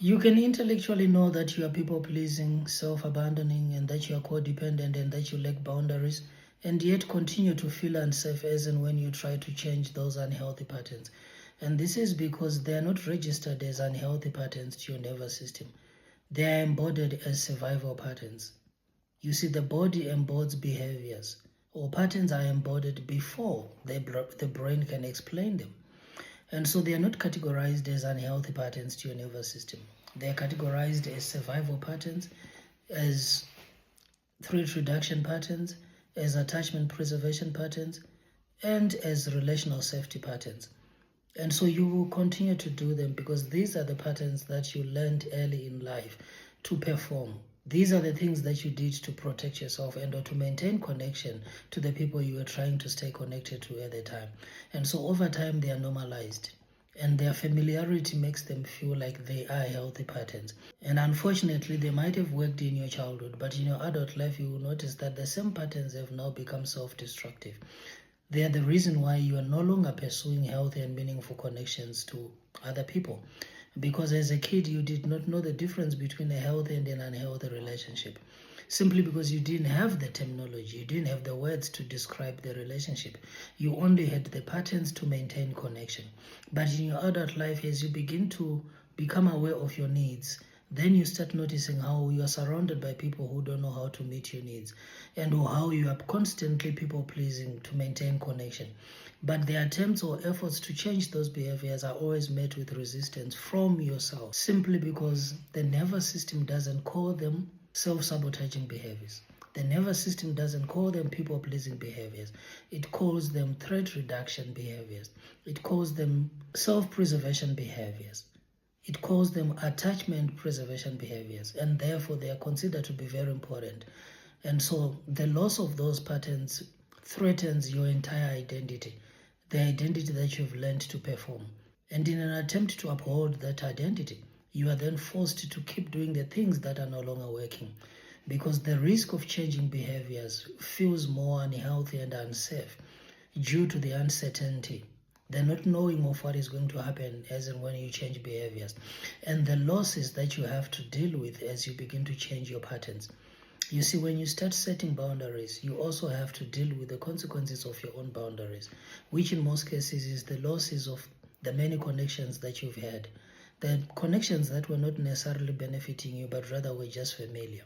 You can intellectually know that you are people-pleasing, self-abandoning, and that you are codependent and that you lack boundaries, and yet continue to feel unsafe as and when you try to change those unhealthy patterns. And this is because they are not registered as unhealthy patterns to your nervous system. They are embodied as survival patterns. You see, the body embodies behaviors, or patterns are embodied before the brain can explain them. And so they are not categorized as unhealthy patterns to your nervous system. They are categorized as survival patterns, as threat reduction patterns, as attachment preservation patterns, and as relational safety patterns. And so you will continue to do them because these are the patterns that you learned early in life to perform. These are the things that you did to protect yourself and or to maintain connection to the people you were trying to stay connected to at the time. And so over time, they are normalized. And their familiarity makes them feel like they are healthy patterns. And unfortunately, they might have worked in your childhood, but in your adult life, you will notice that the same patterns have now become self-destructive. They are the reason why you are no longer pursuing healthy and meaningful connections to other people. Because as a kid, you did not know the difference between a healthy and an unhealthy relationship. Simply because you didn't have the terminology, you didn't have the words to describe the relationship. You only had the patterns to maintain connection. But in your adult life, as you begin to become aware of your needs, then you start noticing how you are surrounded by people who don't know how to meet your needs and how you are constantly people-pleasing to maintain connection. But the attempts or efforts to change those behaviors are always met with resistance from yourself, simply because the nervous system doesn't call them self-sabotaging behaviors. The nervous system doesn't call them people-pleasing behaviors. It calls them threat reduction behaviors. It calls them self-preservation behaviors. It calls them attachment preservation behaviors, and therefore they are considered to be very important. And so the loss of those patterns threatens your entire identity, the identity that you've learned to perform. And in an attempt to uphold that identity, you are then forced to keep doing the things that are no longer working, because the risk of changing behaviors feels more unhealthy and unsafe due to the uncertainty, the not knowing of what is going to happen as and when you change behaviors, and the losses that you have to deal with as you begin to change your patterns. You see, when you start setting boundaries, you also have to deal with the consequences of your own boundaries, which in most cases is the losses of the many connections that you've had, the connections that were not necessarily benefiting you, but rather were just familiar.